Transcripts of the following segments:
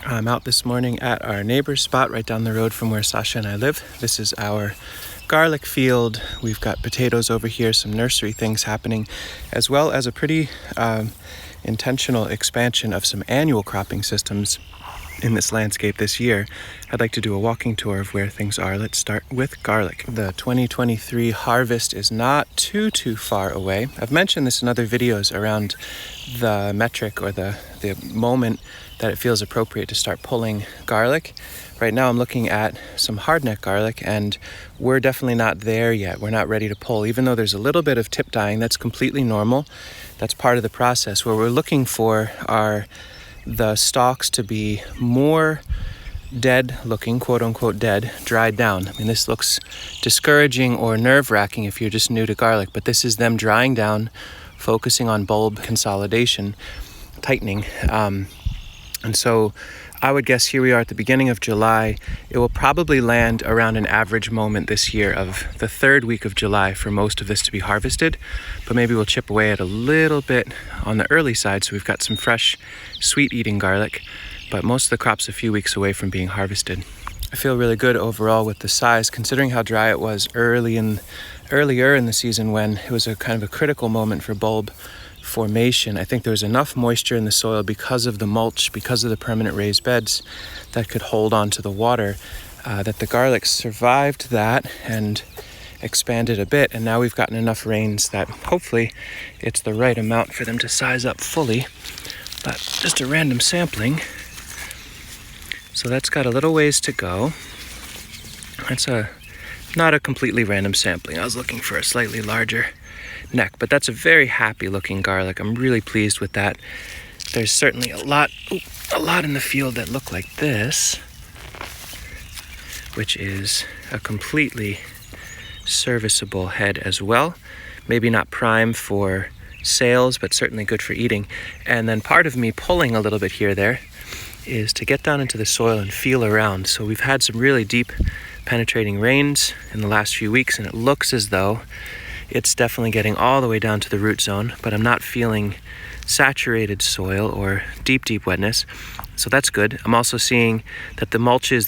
I'm out this morning at our neighbor's spot right down the road from where Sasha and I live. This is our garlic field. We've got potatoes over here, some nursery things happening, as well as a pretty intentional expansion of some annual cropping systems in this landscape this year. I'd like to do a walking tour of where things are. Let's start with garlic. The 2023 harvest is not too far away. I've mentioned this in other videos around the metric or the moment that it feels appropriate to start pulling garlic. Right now I'm looking at some hardneck garlic and we're definitely not there yet. We're not ready to pull, even though there's a little bit of tip dying. That's completely normal. That's part of the process. What we're looking for are the stalks to be more dead looking, quote unquote dead, dried down. I mean, this looks discouraging or nerve-wracking if you're just new to garlic, but this is them drying down, focusing on bulb consolidation, tightening. And so I would guess here we are at the beginning of July. It will probably land around an average moment this year of the third week of July for most of this to be harvested, but maybe we'll chip away at a little bit on the early side so we've got some fresh, sweet-eating garlic, but most of the crop's a few weeks away from being harvested. I feel really good overall with the size, considering how dry it was earlier in the season when it was a kind of a critical moment for bulb formation. I think there was enough moisture in the soil because of the mulch, because of the permanent raised beds that could hold on to the water, that the garlic survived that and expanded a bit. And now we've gotten enough rains that hopefully it's the right amount for them to size up fully. But just a random sampling. So that's got a little ways to go. That's not a completely random sampling. I was looking for a slightly larger neck, but that's a very happy looking garlic. I'm really pleased with that. There's certainly a lot in the field that look like this, which is a completely serviceable head as well. Maybe not prime for sales, but certainly good for eating. And then part of me pulling a little bit here there is to get down into the soil and feel around. So we've had some really deep penetrating rains in the last few weeks, and it looks as though it's definitely getting all the way down to the root zone, but I'm not feeling saturated soil or deep wetness. So that's good. I'm also seeing that the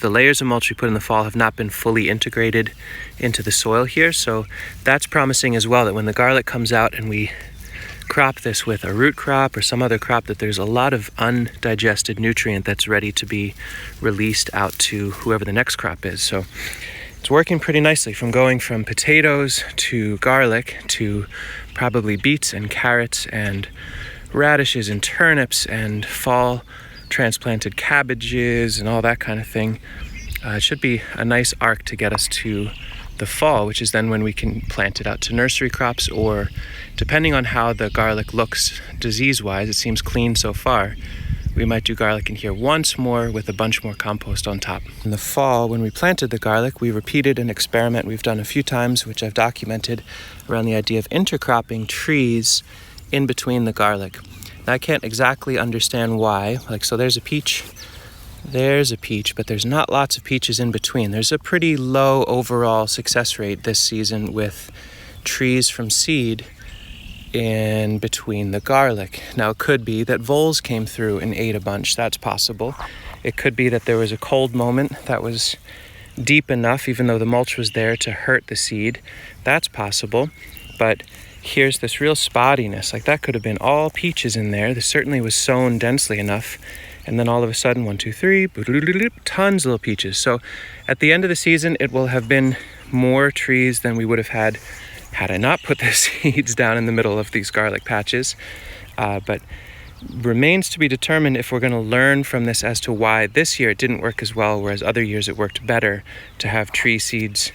layers of mulch we put in the fall have not been fully integrated into the soil here. So that's promising as well, that when the garlic comes out and we crop this with a root crop or some other crop, that there's a lot of undigested nutrient that's ready to be released out to whoever the next crop is. So it's working pretty nicely, from going from potatoes to garlic to probably beets and carrots and radishes and turnips and fall transplanted cabbages and all that kind of thing. It should be a nice arc to get us to the fall, which is then when we can plant it out to nursery crops, or depending on how the garlic looks disease-wise, it seems clean so far, we might do garlic in here once more with a bunch more compost on top. In the fall, when we planted the garlic, we repeated an experiment we've done a few times, which I've documented, around the idea of intercropping trees in between the garlic. Now, I can't exactly understand why. So there's a peach, but there's not lots of peaches in between. There's a pretty low overall success rate this season with trees from seed in between the garlic. Now, it could be that voles came through and ate a bunch. That's possible. It could be that there was a cold moment that was deep enough, even though the mulch was there, to hurt the seed. That's possible. But here's this real spottiness. That could have been all peaches in there. This certainly was sown densely enough. And then all of a sudden, 1, 2, 3, tons of little peaches. So at the end of the season, it will have been more trees than we would have had I not put the seeds down in the middle of these garlic patches. But remains to be determined if we're going to learn from this as to why this year it didn't work as well, whereas other years it worked better to have tree seeds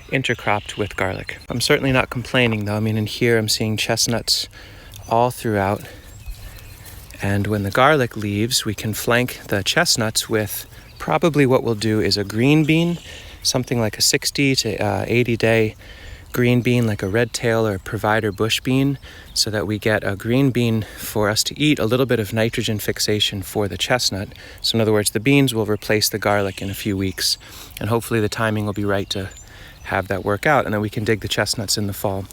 intercropped with garlic. I'm certainly not complaining though. I mean, in here I'm seeing chestnuts all throughout. And when the garlic leaves, we can flank the chestnuts with probably what we'll do is a green bean, something like a 60 to 80 day green bean, like a red tail or a provider bush bean, so that we get a green bean for us to eat, a little bit of nitrogen fixation for the chestnut. So in other words, the beans will replace the garlic in a few weeks, and hopefully the timing will be right to have that work out, and then we can dig the chestnuts in the fall.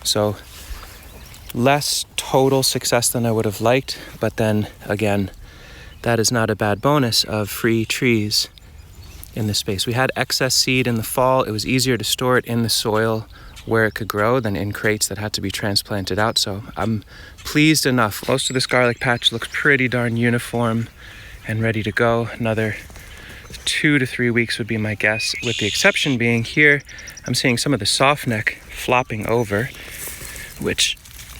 So less total success than I would have liked, but then again, that is not a bad bonus of free trees in this space. We had excess seed in the fall. It was easier to store it in the soil where it could grow than in crates that had to be transplanted out. So I'm pleased enough. Most of this garlic patch looks pretty darn uniform and ready to go. Another 2 to 3 weeks would be my guess, with the exception being here, I'm seeing some of the softneck flopping over, which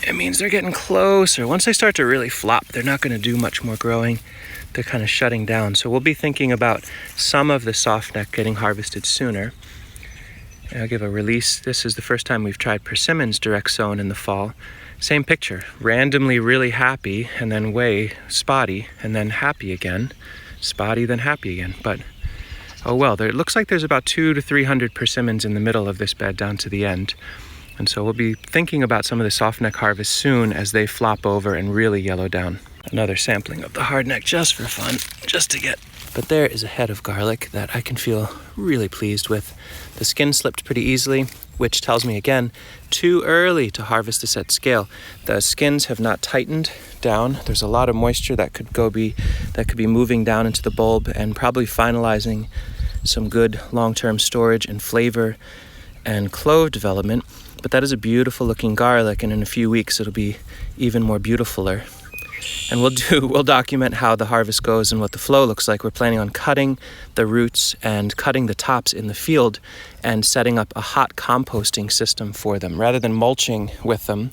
it means they're getting closer. Once they start to really flop, they're not going to do much more growing. They're kind of shutting down. So we'll be thinking about some of the softneck getting harvested sooner. And I'll give a release. This is the first time we've tried persimmons direct sown in the fall. Same picture, randomly really happy and then way spotty and then happy again. Spotty, then happy again. But oh well, it looks like there's about 200 to 300 persimmons in the middle of this bed down to the end. And so we'll be thinking about some of the softneck harvest soon as they flop over and really yellow down. Another sampling of the hardneck just for fun, just to get. But there is a head of garlic that I can feel really pleased with. The skin slipped pretty easily, which tells me again, too early to harvest this at scale. The skins have not tightened down. There's a lot of moisture that could be moving down into the bulb and probably finalizing some good long-term storage and flavor and clove development. But that is a beautiful looking garlic, and in a few weeks it'll be even more beautifuler. And we'll document how the harvest goes and what the flow looks like. We're planning on cutting the roots and cutting the tops in the field and setting up a hot composting system for them rather than mulching with them,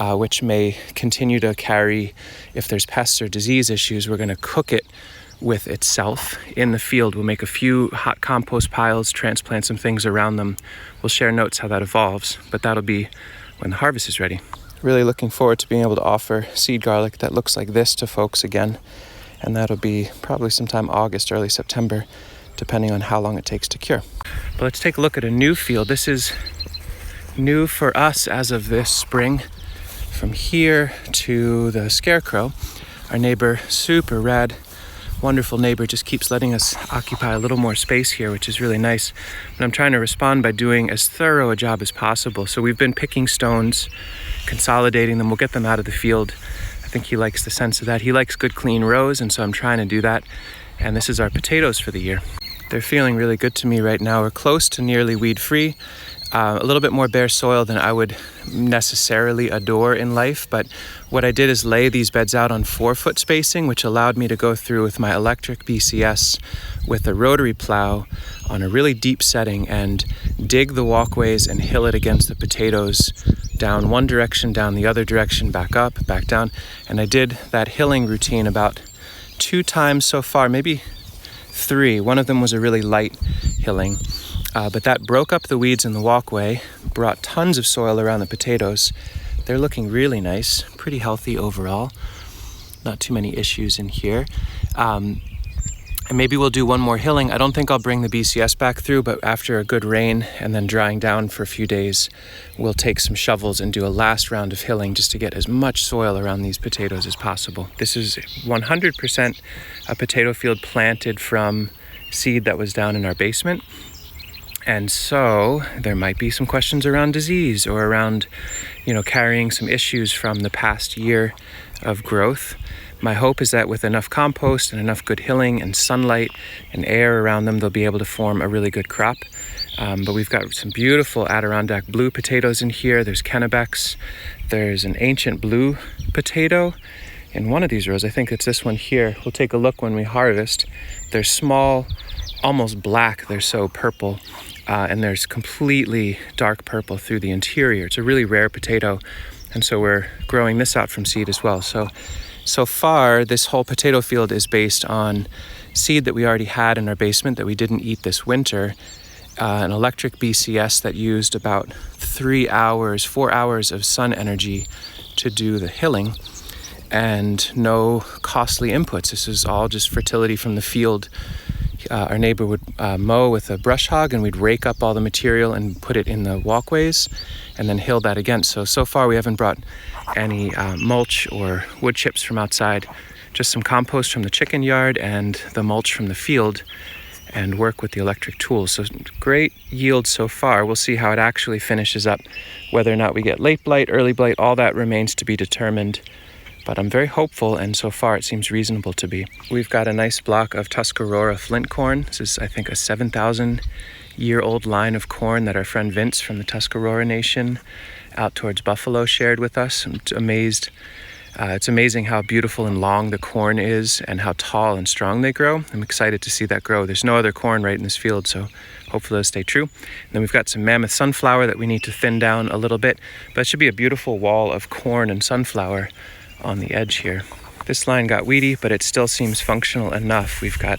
which may continue to carry, if there's pests or disease issues, we're going to cook it with itself in the field. We'll make a few hot compost piles, transplant some things around them. We'll share notes how that evolves, but that'll be when the harvest is ready. Really looking forward to being able to offer seed garlic that looks like this to folks again, and that'll be probably sometime August, early September, depending on how long it takes to cure. But let's take a look at a new field. This is new for us as of this spring. From here to the Scarecrow, our neighbor, super rad, wonderful neighbor, just keeps letting us occupy a little more space here, which is really nice. And I'm trying to respond by doing as thorough a job as possible. So we've been picking stones, consolidating them. We'll get them out of the field. I think he likes the sense of that. He likes good clean rows, and so I'm trying to do that. And this is our potatoes for the year. They're feeling really good to me right now. We're close to nearly weed-free. A little bit more bare soil than I would necessarily adore in life, but what I did is lay these beds out on 4-foot spacing, which allowed me to go through with my electric BCS with a rotary plow on a really deep setting and dig the walkways and hill it against the potatoes down one direction, down the other direction, back up, back down. And I did that hilling routine about 2 times so far, maybe 3. One of them was a really light hilling. But that broke up the weeds in the walkway, brought tons of soil around the potatoes. They're looking really nice, pretty healthy overall. Not too many issues in here. And maybe we'll do one more hilling. I don't think I'll bring the BCS back through, but after a good rain and then drying down for a few days, we'll take some shovels and do a last round of hilling just to get as much soil around these potatoes as possible. This is 100% a potato field planted from seed that was down in our basement. And so there might be some questions around disease or around, carrying some issues from the past year of growth. My hope is that with enough compost and enough good hilling and sunlight and air around them, they'll be able to form a really good crop. But we've got some beautiful Adirondack blue potatoes in here. There's Kennebecs. There's an ancient blue potato in one of these rows. I think it's this one here. We'll take a look when we harvest. They're small, almost black. They're so purple. And there's completely dark purple through the interior. It's a really rare potato, and so we're growing this out from seed as well. So far, this whole potato field is based on seed that we already had in our basement that we didn't eat this winter, an electric BCS that used about 4 hours of sun energy to do the hilling, and no costly inputs. This is all just fertility from the field. Our neighbor would mow with a brush hog, and we'd rake up all the material and put it in the walkways and then hill that again. So far we haven't brought any mulch or wood chips from outside, just some compost from the chicken yard and the mulch from the field, and work with the electric tools. So great yield so far. We'll see how it actually finishes up. Whether or not we get late blight, early blight, all that remains to be determined. But I'm very hopeful, and so far it seems reasonable to be. We've got a nice block of Tuscarora flint corn. This is, I think, a 7,000-year-old line of corn that our friend Vince from the Tuscarora Nation out towards Buffalo shared with us. I'm amazed. It's amazing how beautiful and long the corn is and how tall and strong they grow. I'm excited to see that grow. There's no other corn right in this field, so hopefully it'll stay true. And then we've got some mammoth sunflower that we need to thin down a little bit, but it should be a beautiful wall of corn and sunflower on the edge here. This line got weedy, but it still seems functional enough. We've got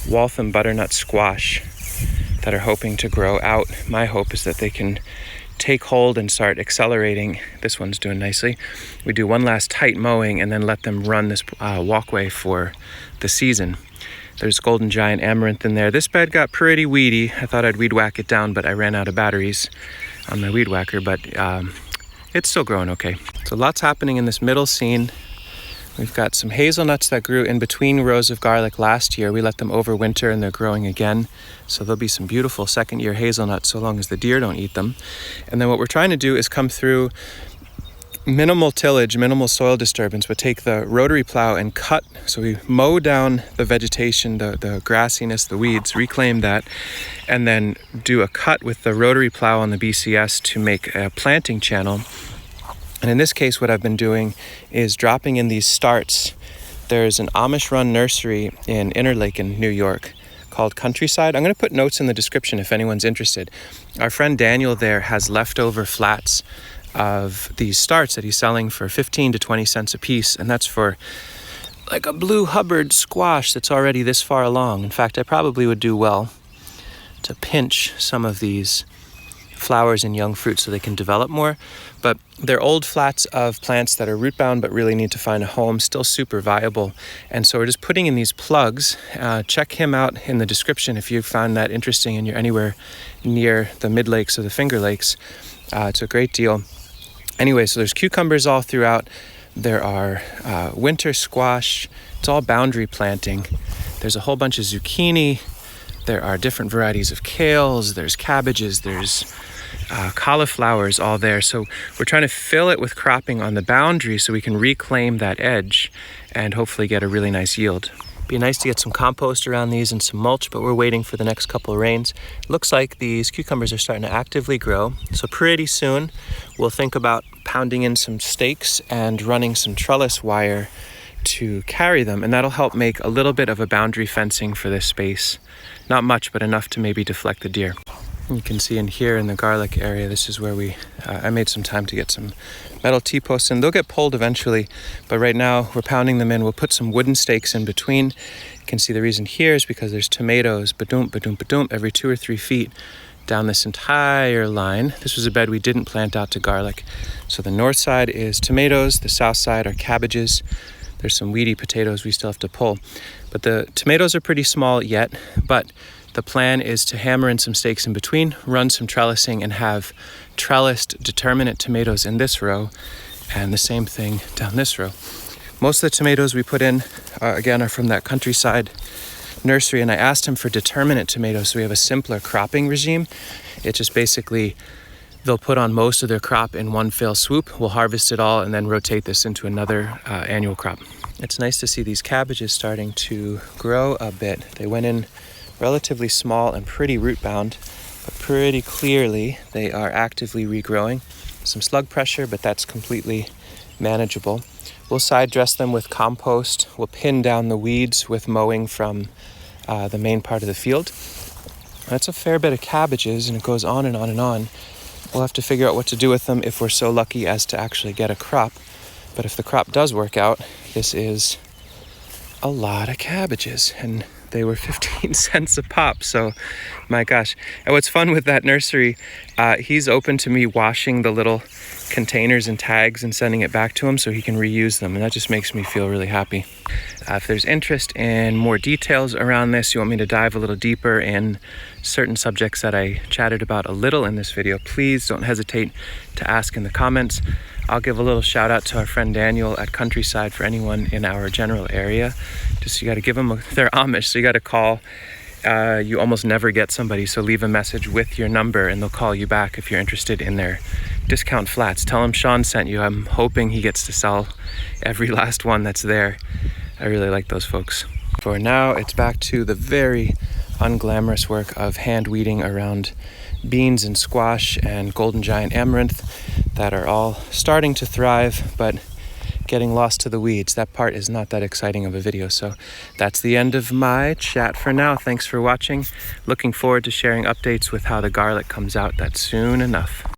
Waltham butternut squash that are hoping to grow out. My hope is that they can take hold and start accelerating. This one's doing nicely. We do one last tight mowing and then let them run this walkway for the season. There's golden giant amaranth in there. This bed got pretty weedy. I thought I'd weed whack it down, but I ran out of batteries on my weed whacker, but it's still growing okay. So lots happening in this middle scene. We've got some hazelnuts that grew in between rows of garlic last year. We let them overwinter and they're growing again. So there'll be some beautiful second-year hazelnuts so long as the deer don't eat them. And then what we're trying to do is come through minimal tillage, minimal soil disturbance, but take the rotary plow and cut. So we mow down the vegetation, the grassiness, the weeds, reclaim that, and then do a cut with the rotary plow on the BCS to make a planting channel. And in this case, what I've been doing is dropping in these starts. There's an Amish-run nursery in Interlaken, New York, called Countryside. I'm going to put notes in the description if anyone's interested. Our friend Daniel there has leftover flats of these starts that he's selling for 15 to 20 cents a piece, and that's for like a blue Hubbard squash that's already this far along. In fact, I probably would do well to pinch some of these flowers and young fruit so they can develop more. But they're old flats of plants that are root bound but really need to find a home, still super viable. And so we're just putting in these plugs. Check him out in the description if you found that interesting and you're anywhere near the Mid Lakes or the Finger Lakes. It's a great deal. Anyway, so there's cucumbers all throughout. There are winter squash. It's all boundary planting. There's a whole bunch of zucchini. There are different varieties of kales. There's cabbages. There's cauliflowers all there. So we're trying to fill it with cropping on the boundary so we can reclaim that edge and hopefully get a really nice yield. Be nice to get some compost around these and some mulch, but we're waiting for the next couple of rains. Looks like these cucumbers are starting to actively grow. So pretty soon we'll think about pounding in some stakes and running some trellis wire to carry them, and that'll help make a little bit of a boundary fencing for this space. Not much, but enough to maybe deflect the deer. You can see in here in the garlic area, this is where I made some time to get some metal T-posts in. They'll get pulled eventually, but right now we're pounding them in. We'll put some wooden stakes in between. You can see the reason here is because there's tomatoes, ba-doom, ba-doom, ba-doom, every 2 or 3 feet down this entire line. This was a bed we didn't plant out to garlic. So the north side is tomatoes, the south side are cabbages. There's some weedy potatoes we still have to pull. But the tomatoes are pretty small yet, but the plan is to hammer in some stakes in between, run some trellising, and have trellised determinate tomatoes in this row, and the same thing down this row. Most of the tomatoes we put in, again, are from that Countryside nursery, and I asked him for determinate tomatoes so we have a simpler cropping regime. It's just basically they'll put on most of their crop in one fell swoop. We'll harvest it all and then rotate this into another annual crop. It's nice to see these cabbages starting to grow a bit. They went in relatively small and pretty root bound, but pretty clearly they are actively regrowing. Some slug pressure, but that's completely manageable. We'll side dress them with compost. We'll pin down the weeds with mowing from the main part of the field. That's a fair bit of cabbages, and it goes on and on and on. We'll have to figure out what to do with them if we're so lucky as to actually get a crop. But if the crop does work out, this is a lot of cabbages, and they were 15 cents a pop, so my gosh. And what's fun with that nursery, he's open to me washing the little containers and tags and sending it back to him so he can reuse them, and that just makes me feel really happy. If there's interest in more details around this, you want me to dive a little deeper in certain subjects that I chatted about a little in this video, please don't hesitate to ask in the comments. I'll give a little shout out to our friend Daniel at Countryside for anyone in our general area. Just you got to give them, they're Amish, so you got to call. You almost never get somebody, so leave a message with your number and they'll call you back if you're interested in their Discount Flats. Tell him Sean sent you. I'm hoping he gets to sell every last one that's there. I really like those folks. For now, it's back to the very unglamorous work of hand weeding around beans and squash and golden giant amaranth that are all starting to thrive, but getting lost to the weeds. That part is not that exciting of a video. So that's the end of my chat for now. Thanks for watching. Looking forward to sharing updates with how the garlic comes out. That's soon enough.